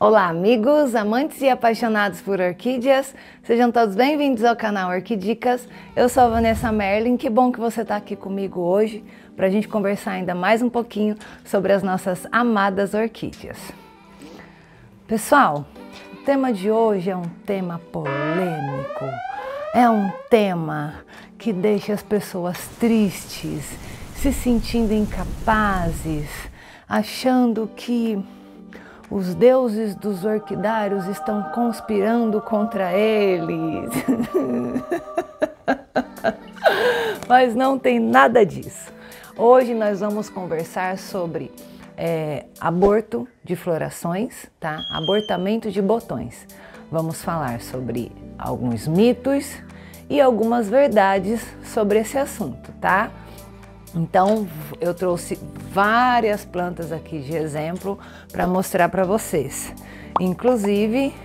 Olá amigos, amantes e apaixonados por orquídeas, sejam todos bem-vindos ao canal Orquidicas. Eu sou a Vanessa Merlin, que bom que você está aqui comigo hoje para a gente conversar ainda mais um pouquinho sobre as nossas amadas orquídeas. Pessoal, o tema de hoje é um tema polêmico, é um tema que deixa as pessoas tristes, se sentindo incapazes, achando que os deuses dos orquidários estão conspirando contra eles. Mas não tem nada disso. Hoje nós vamos conversar sobre aborto de florações, tá? Abortamento de botões. Vamos falar sobre alguns mitos e algumas verdades sobre esse assunto, tá? Então, eu trouxe várias plantas aqui de exemplo para mostrar para vocês. Inclusive,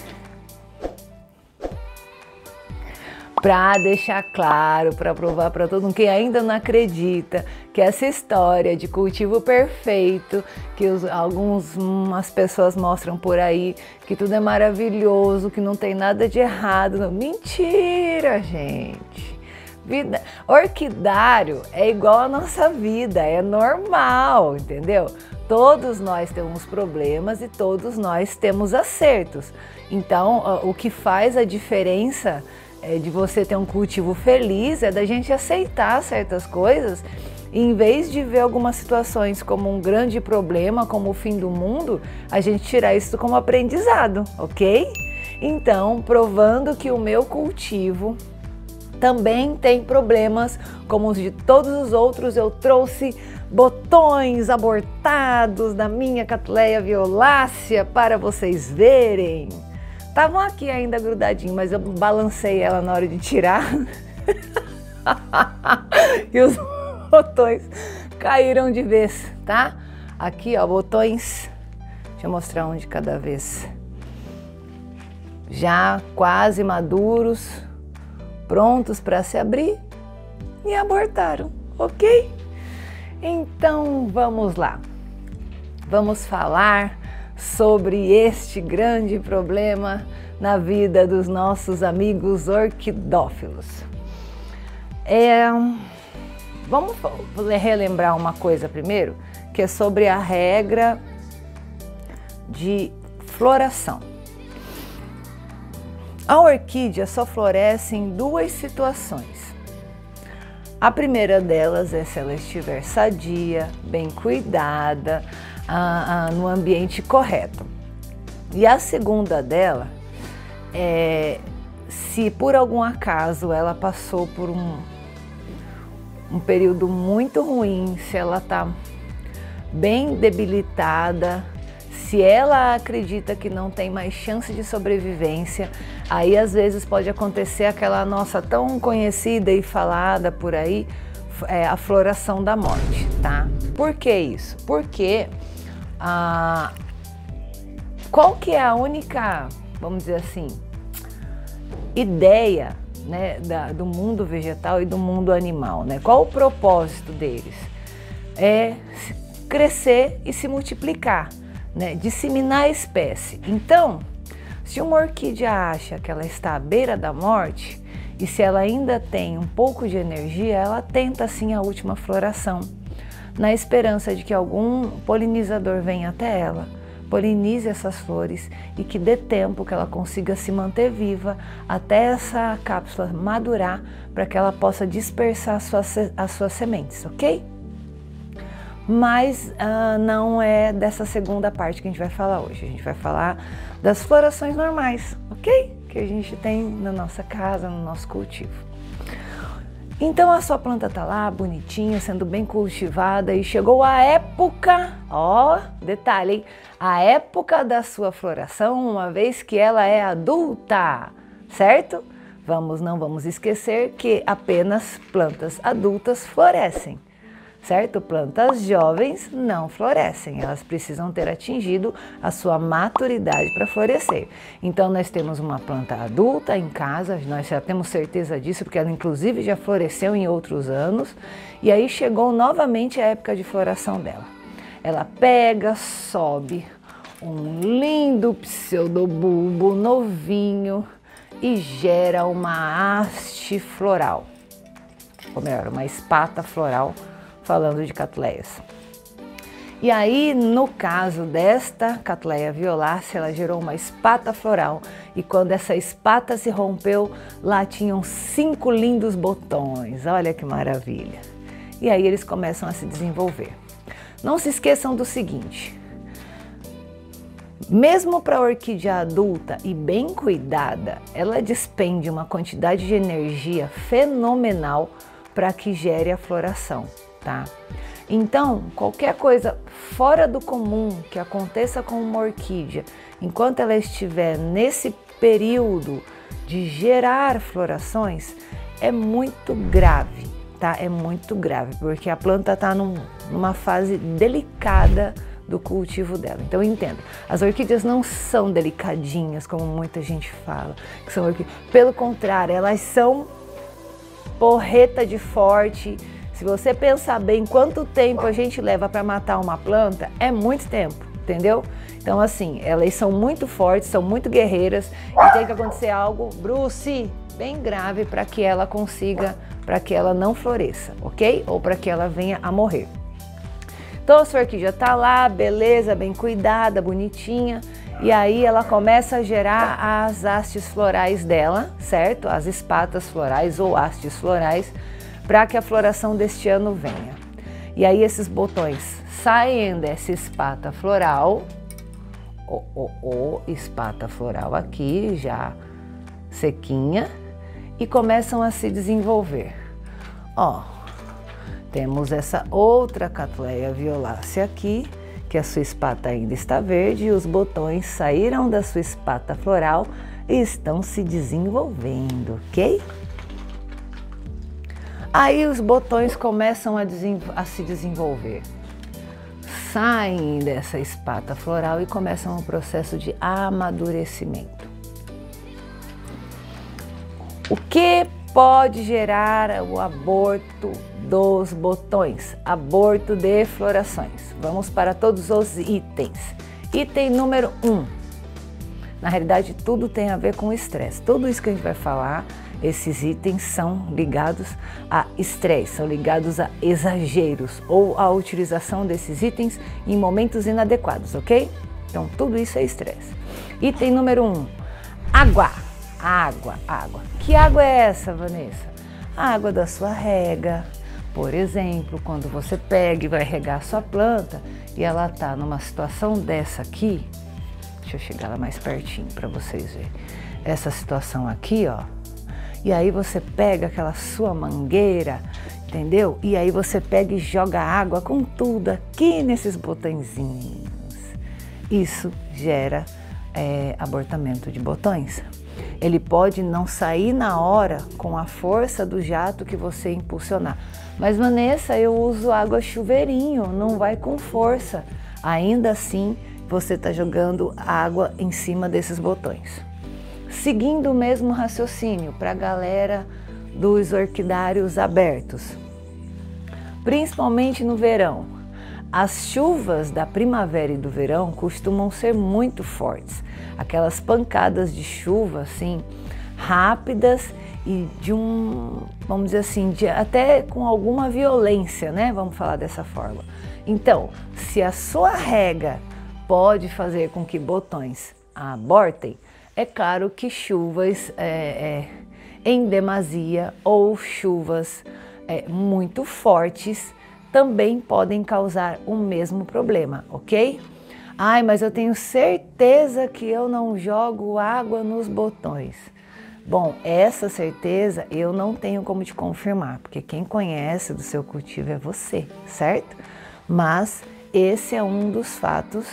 para deixar claro, para provar para todo mundo que ainda não acredita que essa história de cultivo perfeito, que algumas pessoas mostram por aí, que tudo é maravilhoso, que não tem nada de errado. Não. Mentira, gente! Orquidário é igual a nossa vida, é normal, entendeu? Todos nós temos problemas e todos nós temos acertos. Então, o que faz a diferença de você ter um cultivo feliz é da gente aceitar certas coisas, e em vez de ver algumas situações como um grande problema, como o fim do mundo, a gente tirar isso como aprendizado, ok? Então, provando que o meu cultivo também tem problemas como os de todos os outros, eu trouxe botões abortados da minha Cattleya violácea para vocês verem. Estavam aqui ainda grudadinhos, mas eu balancei ela na hora de tirar e os botões caíram de vez, tá? Aqui, ó, botões, deixa eu mostrar um de cada vez, já quase maduros, prontos para se abrir e abortaram, ok? Então vamos lá, vamos falar sobre este grande problema na vida dos nossos amigos orquidófilos. Vamos relembrar uma coisa primeiro, que é sobre a regra de floração. A orquídea só floresce em duas situações. A primeira delas é se ela estiver sadia, bem cuidada, no ambiente correto. E a segunda dela é se por algum acaso ela passou por um período muito ruim, se ela está bem debilitada, se ela acredita que não tem mais chance de sobrevivência, aí às vezes pode acontecer aquela nossa tão conhecida e falada por aí, a floração da morte, tá? Por que isso? Porque qual que é a única, vamos dizer assim, ideia, né, do mundo vegetal e do mundo animal, né? Qual o propósito deles? É crescer e se multiplicar, né, disseminar a espécie. Então, se uma orquídea acha que ela está à beira da morte e se ela ainda tem um pouco de energia, ela tenta sim a última floração, na esperança de que algum polinizador venha até ela, polinize essas flores e que dê tempo que ela consiga se manter viva até essa cápsula madurar, para que ela possa dispersar as suas sementes, ok? Mas não é dessa segunda parte que a gente vai falar hoje. A gente vai falar das florações normais, ok? Que a gente tem na nossa casa, no nosso cultivo. Então a sua planta tá lá, bonitinha, sendo bem cultivada, e chegou a época, ó, detalhe, hein? A época da sua floração, uma vez que ela é adulta, certo? Não vamos esquecer que apenas plantas adultas florescem. Certo? Plantas jovens não florescem, elas precisam ter atingido a sua maturidade para florescer. Então nós temos uma planta adulta em casa, nós já temos certeza disso, porque ela inclusive já floresceu em outros anos, e aí chegou novamente a época de floração dela. Ela pega, sobe um lindo pseudobulbo novinho e gera uma haste floral, ou melhor, uma espata floral, falando de catleias. E aí, no caso desta Cattleya violácea, ela gerou uma espata floral e quando essa espata se rompeu, lá tinham 5 lindos botões, olha que maravilha. E aí eles começam a se desenvolver. Não se esqueçam do seguinte, mesmo para a orquídea adulta e bem cuidada, ela despende uma quantidade de energia fenomenal para que gere a floração, tá? Então, qualquer coisa fora do comum que aconteça com uma orquídea, enquanto ela estiver nesse período de gerar florações, é muito grave, tá? É muito grave, porque a planta está numa fase delicada do cultivo dela. Então, entenda, as orquídeas não são delicadinhas, como muita gente fala, que são orquídeas. Pelo contrário, elas são porreta de forte. Se você pensar bem quanto tempo a gente leva para matar uma planta, é muito tempo, entendeu? Então assim, elas são muito fortes, são muito guerreiras e tem que acontecer algo, Bruce, bem grave para que ela consiga, para que ela não floresça, ok? Ou para que ela venha a morrer. Então a sua orquídea tá lá, beleza, bem cuidada, bonitinha, e aí ela começa a gerar as hastes florais dela, certo? As espatas florais ou hastes florais, para que a floração deste ano venha. E aí esses botões saem dessa espata floral, espata floral aqui, já sequinha, e começam a se desenvolver. Ó, temos essa outra Cattleya violácea aqui, que a sua espata ainda está verde e os botões saíram da sua espata floral e estão se desenvolvendo, ok? Aí os botões começam a se desenvolver, saem dessa espata floral e começam um processo de amadurecimento. O que pode gerar o aborto dos botões? Aborto de florações. Vamos para todos os itens. Item número 1. Na realidade, tudo tem a ver com estresse. Tudo isso que a gente vai falar, esses itens são ligados a estresse, são ligados a exageros ou a utilização desses itens em momentos inadequados, ok? Então, tudo isso é estresse. Item número 1, água. Água. Que água é essa, Vanessa? A água da sua rega. Por exemplo, quando você pega e vai regar a sua planta e ela está numa situação dessa aqui, deixa eu chegar lá mais pertinho para vocês verem. Essa situação aqui, ó. E aí você pega aquela sua mangueira, entendeu? E aí você pega e joga água com tudo aqui nesses botõezinhos. Isso gera abortamento de botões. Ele pode não sair na hora com a força do jato que você impulsionar. Mas Vanessa, eu uso água chuveirinho, não vai com força. Ainda assim, você está jogando água em cima desses botões. Seguindo o mesmo raciocínio para a galera dos orquidários abertos, principalmente no verão, as chuvas da primavera e do verão costumam ser muito fortes, aquelas pancadas de chuva assim, rápidas e vamos dizer assim, até com alguma violência, né? Vamos falar dessa forma. Então, se a sua rega pode fazer com que botões abortem, é claro que chuvas em demasia ou chuvas muito fortes também podem causar o mesmo problema, ok? Ai, mas eu tenho certeza que eu não jogo água nos botões. Bom, essa certeza eu não tenho como te confirmar, porque quem conhece do seu cultivo é você, certo? Mas esse é um dos fatos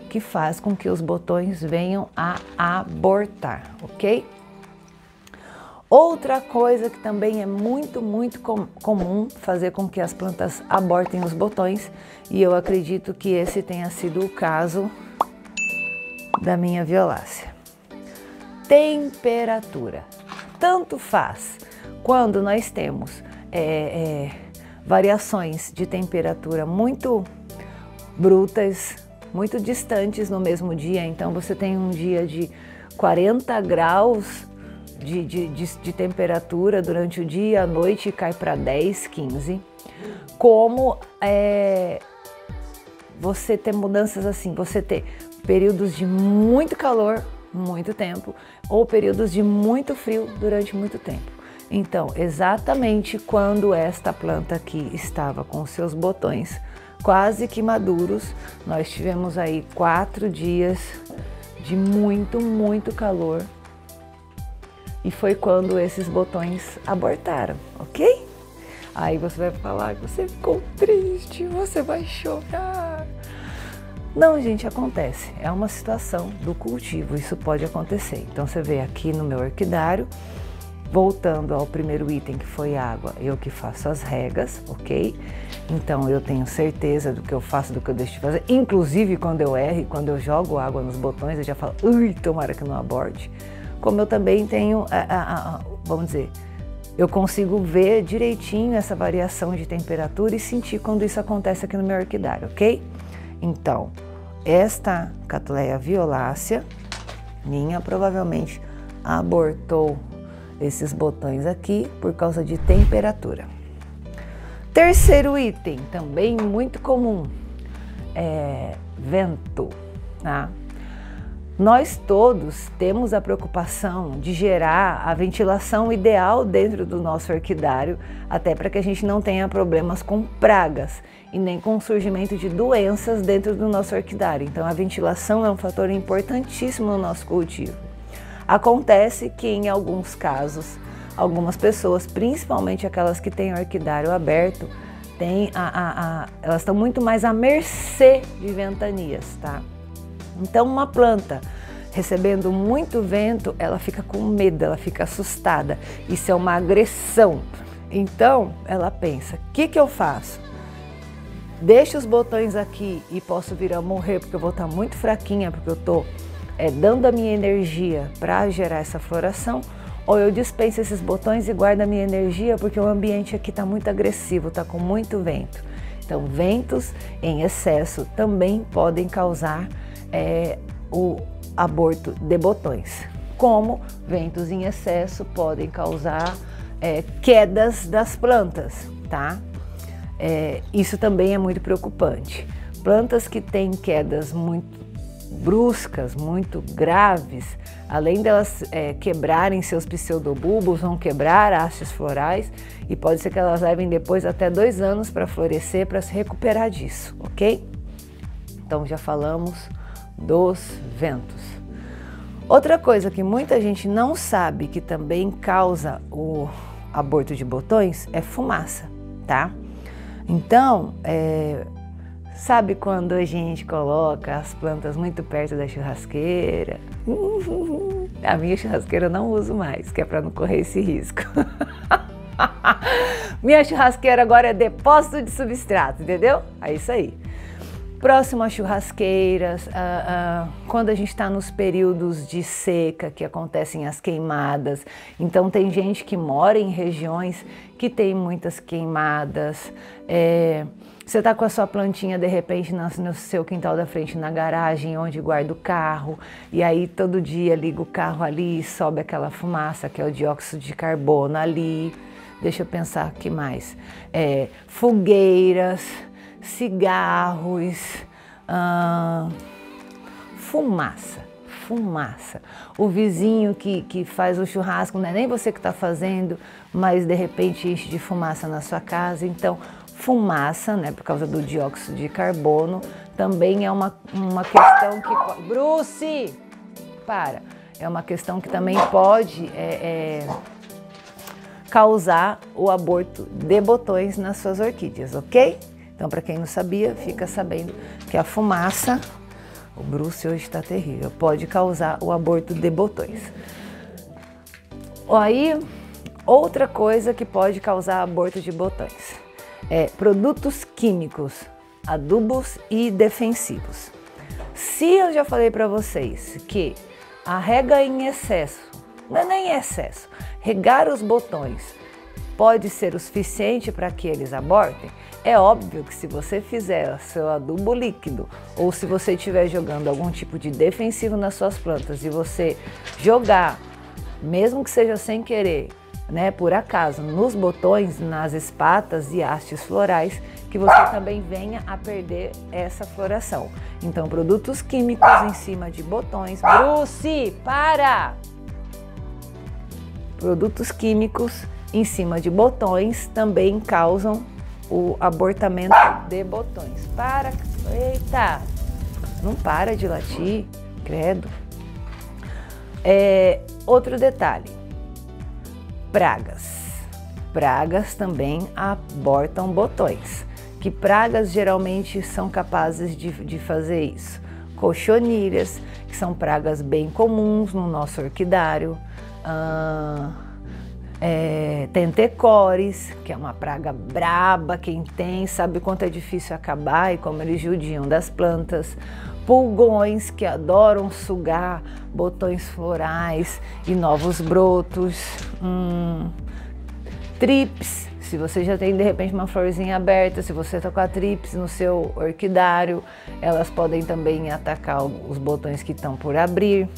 que faz com que os botões venham a abortar, ok? Outra coisa que também é muito comum fazer com que as plantas abortem os botões, e eu acredito que esse tenha sido o caso da minha violácea. Temperatura. Tanto faz quando nós temos variações de temperatura muito brutas, muito distantes no mesmo dia. Então você tem um dia de 40 graus de temperatura durante o dia, à noite cai para 10, 15. Como você ter mudanças assim, você ter períodos de muito calor, muito tempo, ou períodos de muito frio durante muito tempo. Então, exatamente quando esta planta aqui estava com seus botões quase que maduros, nós tivemos aí 4 dias de muito calor. E foi quando esses botões abortaram, ok? Aí você vai falar que você ficou triste, você vai chorar. Não, gente, acontece. É uma situação do cultivo, isso pode acontecer. Então você vê aqui no meu orquidário, voltando ao primeiro item que foi água, eu que faço as regas, ok? Então eu tenho certeza do que eu faço, do que eu deixo de fazer. Inclusive quando eu erro, quando eu jogo água nos botões, eu já falo, ui, tomara que não aborte. Como eu também tenho, vamos dizer, eu consigo ver direitinho essa variação de temperatura e sentir quando isso acontece aqui no meu orquidário, ok? Então, esta Cattleya violácea minha provavelmente abortou esses botões aqui por causa de temperatura. Terceiro item, também muito comum, é vento, tá? Nós todos temos a preocupação de gerar a ventilação ideal dentro do nosso orquidário, até para que a gente não tenha problemas com pragas e nem com o surgimento de doenças dentro do nosso orquidário. Então a ventilação é um fator importantíssimo no nosso cultivo. Acontece que em alguns casos, algumas pessoas, principalmente aquelas que têm orquidário aberto, elas estão muito mais à mercê de ventanias, tá? Então uma planta recebendo muito vento, ela fica com medo, ela fica assustada. Isso é uma agressão. Então ela pensa, o que eu faço? Deixo os botões aqui e posso vir a morrer porque eu vou estar muito fraquinha, porque eu estou dando a minha energia para gerar essa floração, ou eu dispenso esses botões e guardo a minha energia porque o ambiente aqui está muito agressivo, está com muito vento. Então ventos em excesso também podem causar o aborto de botões, como ventos em excesso podem causar quedas das plantas, tá? Isso também é muito preocupante. Plantas que têm quedas muito bruscas, muito graves, além delas quebrarem seus pseudobulbos, vão quebrar hastes florais e pode ser que elas levem depois até 2 anos para florescer, para se recuperar disso, ok? Então já falamos dos ventos. Outra coisa que muita gente não sabe que também causa o aborto de botões é fumaça, tá? Então, sabe quando a gente coloca as plantas muito perto da churrasqueira? A minha churrasqueira eu não uso mais, que é para não correr esse risco. Minha churrasqueira agora é depósito de substrato, entendeu? É isso aí. Próximo às churrasqueiras, quando a gente está nos períodos de seca, que acontecem as queimadas. Então tem gente que mora em regiões que tem muitas queimadas. Você está com a sua plantinha de repente no seu quintal da frente, na garagem, onde guarda o carro, e aí todo dia liga o carro ali e sobe aquela fumaça, que é o dióxido de carbono ali. Deixa eu pensar o que mais. Fogueiras, cigarros, fumaça. O vizinho que faz o churrasco, não é nem você que está fazendo, mas de repente enche de fumaça na sua casa. Então, fumaça, né, por causa do dióxido de carbono, também é uma questão que... Bruce! Para! É uma questão que também pode causar o aborto de botões nas suas orquídeas, ok? Então, para quem não sabia, fica sabendo que a fumaça, o Bruce hoje está terrível, pode causar o aborto de botões. Aí, outra coisa que pode causar aborto de botões produtos químicos, adubos e defensivos. Se eu já falei para vocês que a rega em excesso, não é nem excesso, regar os botões pode ser o suficiente para que eles abortem? É óbvio que se você fizer seu adubo líquido ou se você estiver jogando algum tipo de defensivo nas suas plantas e você jogar, mesmo que seja sem querer, né, por acaso, nos botões, nas espatas e hastes florais, que você também venha a perder essa floração. Então, produtos químicos em cima de botões. Bruce, para! Produtos químicos em cima de botões também causam o abortamento de botões. Para! Eita! Não para de latir, credo. Outro detalhe. Pragas. Pragas também abortam botões. Que pragas geralmente são capazes de fazer isso? Cochonilhas, que são pragas bem comuns no nosso orquidário. Tentecores, que é uma praga braba, quem tem sabe quanto é difícil acabar e como eles judiam das plantas. Pulgões, que adoram sugar botões florais e novos brotos. Trips, se você já tem de repente uma florzinha aberta, se você está com a trips no seu orquidário, elas podem também atacar os botões que estão por abrir.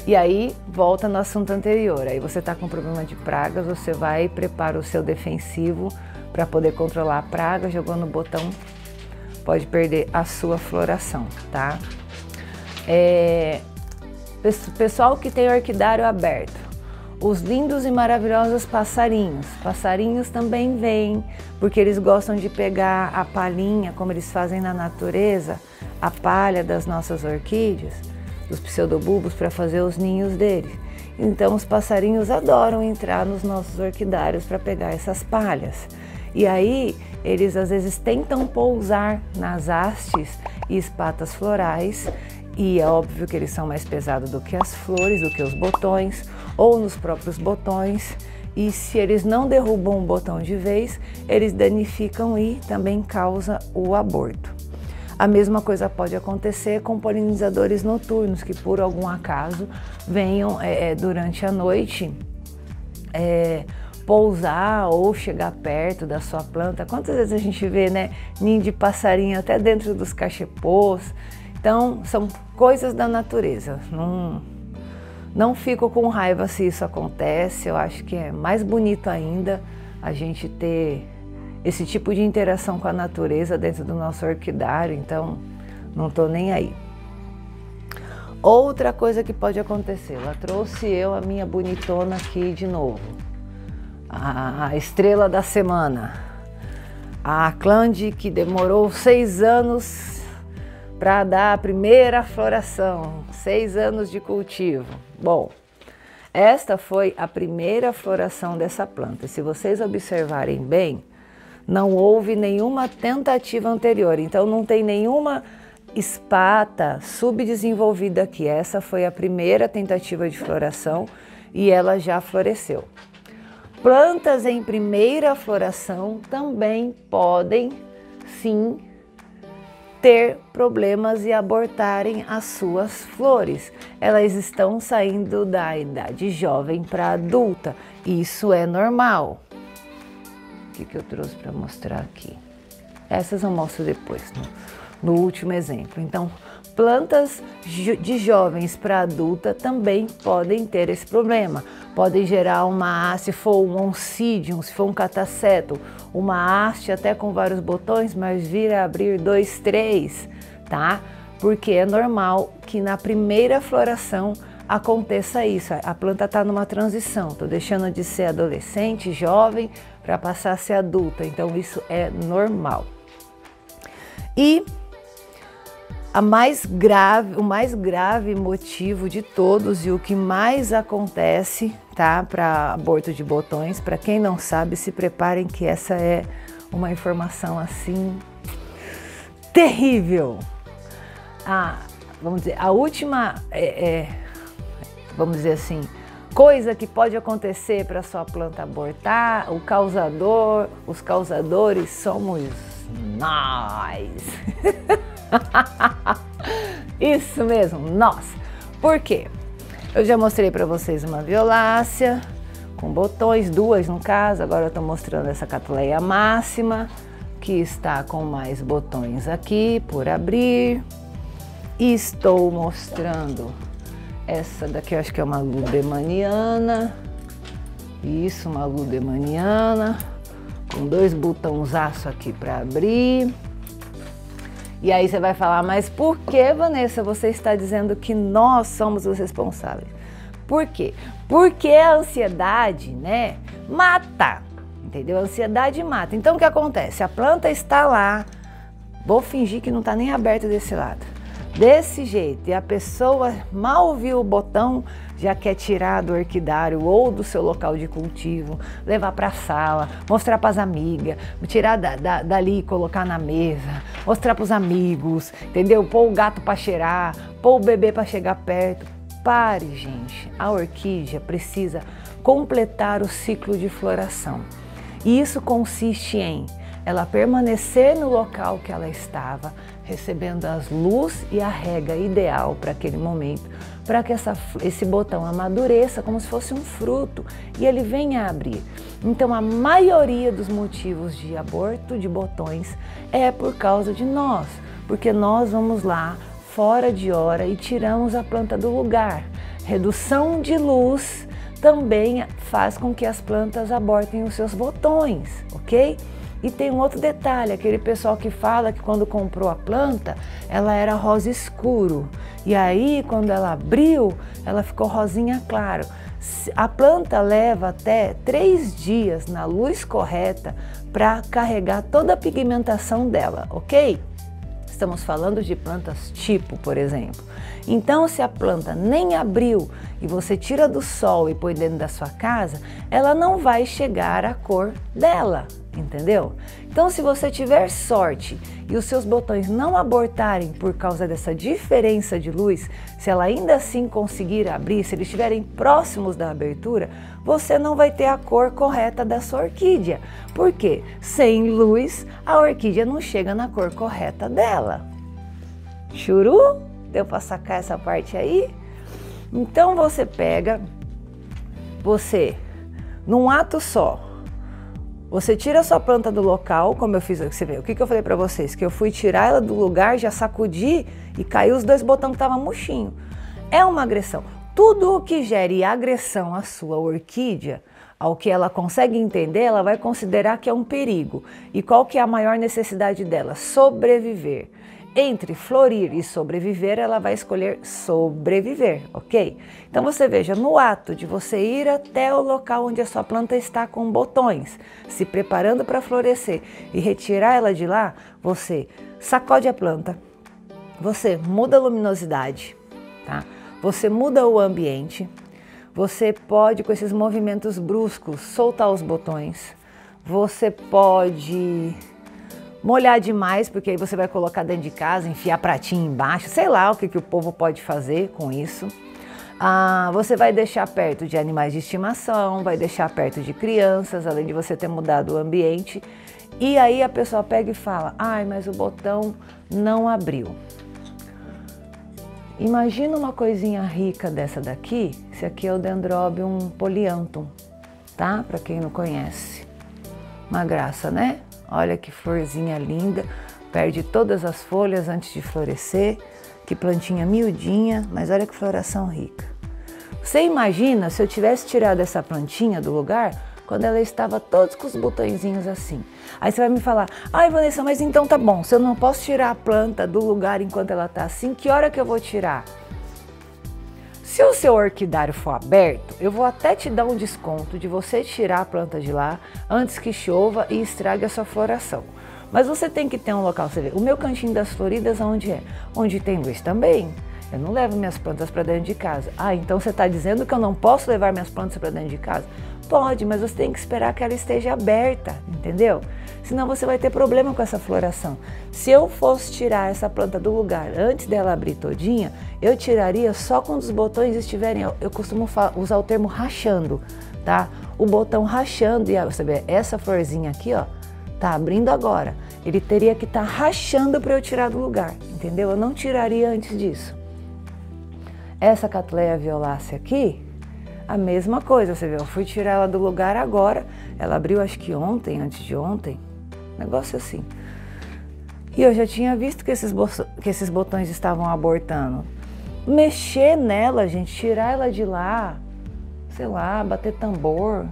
E aí, volta no assunto anterior, aí você está com problema de pragas, você vai e prepara o seu defensivo para poder controlar a praga, jogou no botão, pode perder a sua floração, tá? Pessoal que tem orquidário aberto, os lindos e maravilhosos passarinhos. Passarinhos também vêm, porque eles gostam de pegar a palhinha, como eles fazem na natureza, a palha das nossas orquídeas, dos pseudobulbos, para fazer os ninhos deles. Então os passarinhos adoram entrar nos nossos orquidários para pegar essas palhas. E aí eles às vezes tentam pousar nas hastes e espatas florais, e é óbvio que eles são mais pesados do que as flores, do que os botões, ou nos próprios botões, e se eles não derrubam o botão de vez, eles danificam e também causa o aborto. A mesma coisa pode acontecer com polinizadores noturnos, que por algum acaso venham durante a noite pousar ou chegar perto da sua planta. Quantas vezes a gente vê, né, ninho de passarinho até dentro dos cachepôs? Então, são coisas da natureza. Não fico com raiva se isso acontece. Eu acho que é mais bonito ainda a gente ter esse tipo de interação com a natureza dentro do nosso orquidário, então não estou nem aí. Outra coisa que pode acontecer, lá trouxe eu a minha bonitona aqui de novo, a estrela da semana, a Clande, que demorou 6 anos para dar a primeira floração, 6 anos de cultivo. Bom, esta foi a primeira floração dessa planta. Se vocês observarem bem, não houve nenhuma tentativa anterior, então não tem nenhuma espata subdesenvolvida aqui. Essa foi a primeira tentativa de floração e ela já floresceu. Plantas em primeira floração também podem, sim, ter problemas e abortarem as suas flores. Elas estão saindo da idade jovem para adulta. Isso é normal. O que eu trouxe para mostrar aqui? Essas eu mostro depois, no último exemplo. Então, plantas de jovens para adulta também podem ter esse problema. Podem gerar uma haste, se for um oncidium, se for um cataceto, uma haste até com vários botões, mas vir a abrir 2, 3, tá? Porque é normal que na primeira floração aconteça isso. A planta está numa transição, estou deixando de ser adolescente, jovem, para passar a ser adulta, então isso é normal. E o mais grave motivo de todos e o que mais acontece, tá, para aborto de botões, para quem não sabe, se preparem que essa é uma informação assim terrível. Vamos dizer, a última, vamos dizer assim, coisa que pode acontecer para sua planta abortar, os causadores somos nós. Isso mesmo, nós. Por quê? Eu já mostrei para vocês uma violácea com botões, duas no caso. Agora eu estou mostrando essa Cattleya máxima, que está com mais botões aqui por abrir. E estou mostrando essa daqui, eu acho que é uma Ludemaniana. Isso, uma Ludemaniana, com dois botãozaço aqui para abrir. E aí você vai falar, mas por que, Vanessa, você está dizendo que nós somos os responsáveis? Por quê? Porque a ansiedade, né, mata, entendeu? A ansiedade mata. Então o que acontece? A planta está lá, vou fingir que não está nem aberta desse lado. Desse jeito, e a pessoa mal viu o botão, já quer tirar do orquidário ou do seu local de cultivo, levar para a sala, mostrar para as amigas, tirar dali e colocar na mesa, mostrar para os amigos, entendeu? Pôr o gato para cheirar, pôr o bebê para chegar perto. Pare, gente, a orquídea precisa completar o ciclo de floração. E isso consiste em ela permanecer no local que ela estava, recebendo as luz e a rega ideal para aquele momento, para que esse botão amadureça como se fosse um fruto e ele venha a abrir. Então a maioria dos motivos de aborto de botões é por causa de nós, porque nós vamos lá fora de hora e tiramos a planta do lugar. Redução de luz também faz com que as plantas abortem os seus botões, ok? E tem um outro detalhe, aquele pessoal que fala que quando comprou a planta, ela era rosa escuro. E aí, quando ela abriu, ela ficou rosinha claro. A planta leva até 3 dias na luz correta para carregar toda a pigmentação dela, ok? Estamos falando de plantas tipo, por exemplo. Então, se a planta nem abriu e você tira do sol e põe dentro da sua casa, ela não vai chegar à cor dela, entendeu? Então, se você tiver sorte e os seus botões não abortarem por causa dessa diferença de luz, se ela ainda assim conseguir abrir, se eles estiverem próximos da abertura, você não vai ter a cor correta da sua orquídea. Por quê? Sem luz, a orquídea não chega na cor correta dela. Churu? Deu para sacar essa parte aí? Então você pega, num ato só, você tira a sua planta do local, como eu fiz, você vê, o que eu falei para vocês? Que eu fui tirar ela do lugar, já sacudi e caiu os 2 botões que estavam murchinhos. É uma agressão. Tudo o que gere agressão à sua orquídea, ao que ela consegue entender, ela vai considerar que é um perigo. E qual que é a maior necessidade dela? Sobreviver. Entre florir e sobreviver, ela vai escolher sobreviver, ok? Então você veja, no ato de você ir até o local onde a sua planta está com botões, se preparando para florescer e retirar ela de lá, você sacode a planta, você muda a luminosidade, tá? Você muda o ambiente, você pode, com esses movimentos bruscos, soltar os botões, você pode molhar demais, porque aí você vai colocar dentro de casa, enfiar pratinho embaixo, sei lá o que o povo pode fazer com isso. Você vai deixar perto de animais de estimação, vai deixar perto de crianças, além de você ter mudado o ambiente. E aí a pessoa pega e fala, ai, mas o botão não abriu. Imagina uma coisinha rica dessa daqui, esse aqui é o Dendrobium polyanthum, tá? Para quem não conhece. Uma graça, né? Olha que florzinha linda, perde todas as folhas antes de florescer, que plantinha miudinha, mas olha que floração rica. Você imagina se eu tivesse tirado essa plantinha do lugar quando ela estava todos com os botõezinhos assim. Aí você vai me falar, ai Vanessa, mas então tá bom, se eu não posso tirar a planta do lugar enquanto ela tá assim, que hora que eu vou tirar? Se o seu orquidário for aberto, eu vou até te dar um desconto de você tirar a planta de lá antes que chova e estrague a sua floração. Mas você tem que ter um local, você vê, o meu cantinho das floridas onde é? Onde tem luz também. Eu não levo minhas plantas para dentro de casa. Ah, então você está dizendo que eu não posso levar minhas plantas para dentro de casa? Pode, mas você tem que esperar que ela esteja aberta, entendeu? Senão você vai ter problema com essa floração. Se eu fosse tirar essa planta do lugar antes dela abrir todinha, eu tiraria só quando os botões estiverem, eu costumo usar o termo rachando, tá? O botão rachando, e você vê, essa florzinha aqui, ó, tá abrindo agora. Ele teria que estar rachando para eu tirar do lugar, entendeu? Eu não tiraria antes disso. Essa Cattleya violácea aqui, A mesma coisa, você vê, eu fui tirar ela do lugar agora, ela abriu acho que ontem, antes de ontem, negócio assim. E eu já tinha visto que esses botões estavam abortando. Mexer nela, gente, tirar ela de lá, sei lá, bater tambor,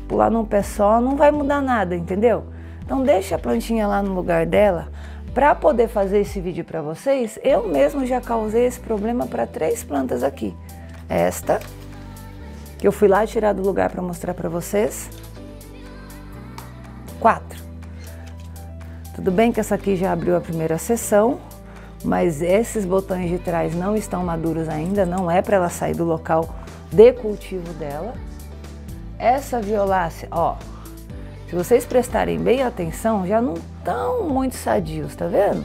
pular num pé só, não vai mudar nada, entendeu? Então deixa a plantinha lá no lugar dela. Para poder fazer esse vídeo para vocês, eu mesmo já causei esse problema para 3 plantas aqui. Esta, que eu fui lá tirar do lugar para mostrar para vocês. 4. Tudo bem que essa aqui já abriu a primeira sessão, mas esses botões de trás não estão maduros ainda, não é para ela sair do local de cultivo dela. Essa violácea, ó, se vocês prestarem bem atenção, já não estão muito sadios, tá vendo?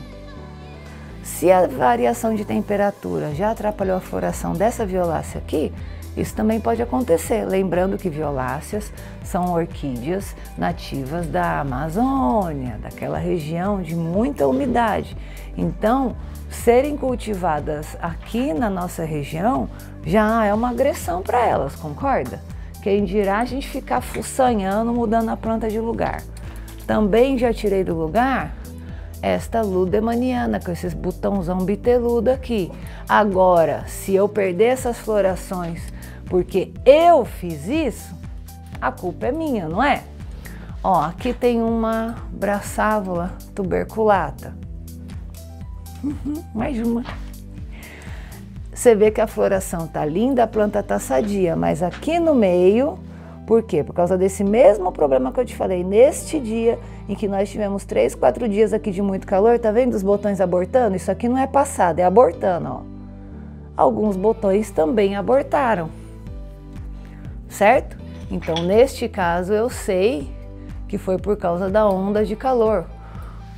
Se a variação de temperatura já atrapalhou a floração dessa violácea aqui, isso também pode acontecer. Lembrando que violáceas são orquídeas nativas da Amazônia, daquela região de muita umidade. Então, serem cultivadas aqui na nossa região já é uma agressão para elas, concorda? Quem dirá a gente ficar fuçanhando, mudando a planta de lugar. Também já tirei do lugar esta ludemaniana, com esses botãozão biteludo aqui. Agora, se eu perder essas florações porque eu fiz isso, a culpa é minha, não é? Ó, aqui tem uma braçávola tuberculata. Mais uma. Você vê que a floração tá linda, a planta tá sadia, mas aqui no meio, por quê? Por causa desse mesmo problema que eu te falei, neste dia em que nós tivemos 3, 4 dias aqui de muito calor, tá vendo os botões abortando? Isso aqui não é passado, é abortando, ó. Alguns botões também abortaram, certo? Então, neste caso, eu sei que foi por causa da onda de calor.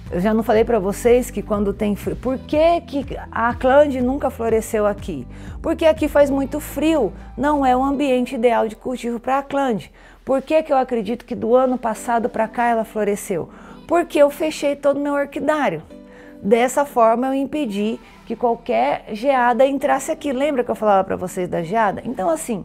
Eu já não falei para vocês que quando tem frio... Por que a Aclande nunca floresceu aqui? Porque aqui faz muito frio, não é o ambiente ideal de cultivo para a Aclande. Por que eu acredito que do ano passado para cá ela floresceu? Porque eu fechei todo o meu orquidário. Dessa forma eu impedi que qualquer geada entrasse aqui. Lembra que eu falava para vocês da geada? Então assim,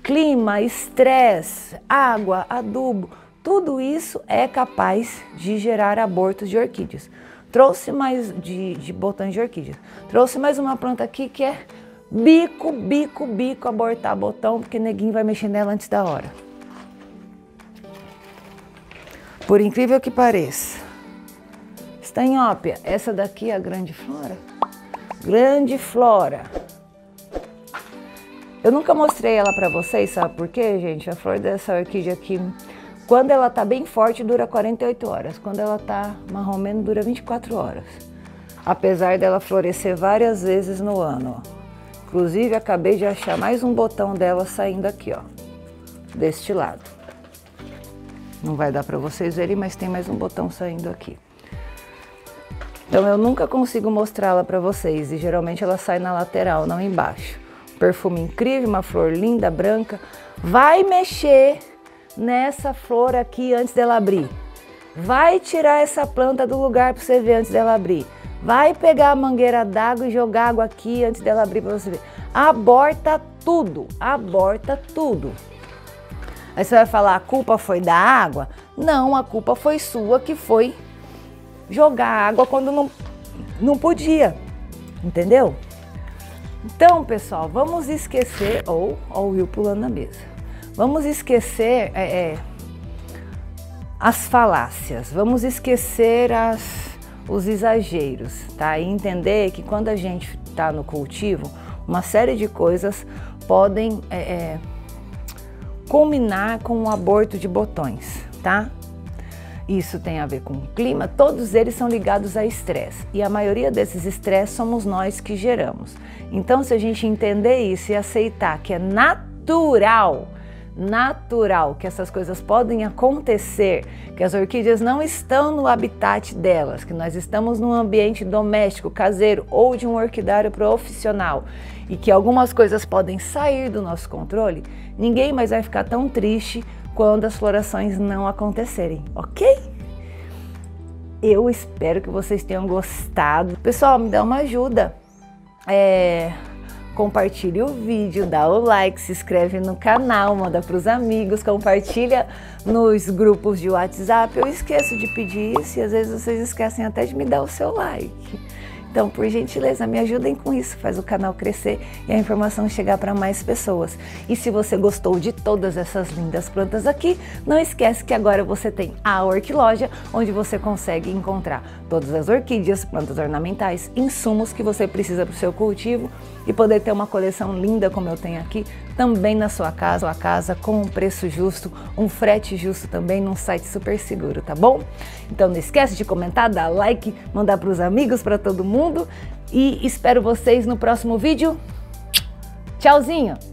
clima, estresse, água, adubo... Tudo isso é capaz de gerar abortos de orquídeas. Trouxe mais de botões de orquídeas. Trouxe mais uma planta aqui que é bico, abortar botão, porque neguinho vai mexer nela antes da hora. Por incrível que pareça. Estanhópia, essa daqui é a grande flora. Grande flora. Eu nunca mostrei ela pra vocês, sabe por quê, gente? A flor dessa orquídea aqui... Quando ela tá bem forte, dura 48 horas. Quando ela tá marrom, dura 24 horas. Apesar dela florescer várias vezes no ano, ó. Inclusive, acabei de achar mais um botão dela saindo aqui, ó. Deste lado. Não vai dar pra vocês verem, mas tem mais um botão saindo aqui. Então, eu nunca consigo mostrá-la pra vocês. E geralmente ela sai na lateral, não embaixo. Perfume incrível, uma flor linda, branca. Vai mexer nessa flor aqui antes dela abrir. Vai tirar essa planta do lugar para você ver antes dela abrir. Vai pegar a mangueira d'água e jogar água aqui antes dela abrir para você ver. Aborta tudo, aborta tudo. Aí você vai falar, a culpa foi da água? Não, a culpa foi sua que foi jogar água quando não podia, entendeu? Então, pessoal, vamos esquecer, ou o Will pulando na mesa. Vamos esquecer as falácias, vamos esquecer os exageros, tá? E entender que quando a gente está no cultivo, uma série de coisas podem culminar com o aborto de botões, tá? Isso tem a ver com o clima, todos eles são ligados a estresse. E a maioria desses estresses somos nós que geramos. Então, se a gente entender isso e aceitar que é natural que essas coisas podem acontecer, que as orquídeas não estão no habitat delas, que nós estamos num ambiente doméstico, caseiro ou de um orquidário profissional e que algumas coisas podem sair do nosso controle, ninguém mais vai ficar tão triste quando as florações não acontecerem, ok? Eu espero que vocês tenham gostado. Pessoal, me dá uma ajuda. compartilhe o vídeo, dá o like, se inscreve no canal, manda para os amigos, compartilha nos grupos de WhatsApp. Eu esqueço de pedir isso e às vezes vocês esquecem até de me dar o seu like. Então, por gentileza, me ajudem com isso, faz o canal crescer e a informação chegar para mais pessoas. E se você gostou de todas essas lindas plantas aqui, não esquece que agora você tem a Orquiloja, onde você consegue encontrar todas as orquídeas, plantas ornamentais, insumos que você precisa para o seu cultivo e poder ter uma coleção linda como eu tenho aqui, também na sua casa com um preço justo, um frete justo também, num site super seguro, tá bom? Então não esquece de comentar, dar like, mandar para os amigos, para todo mundo e espero vocês no próximo vídeo. Tchauzinho!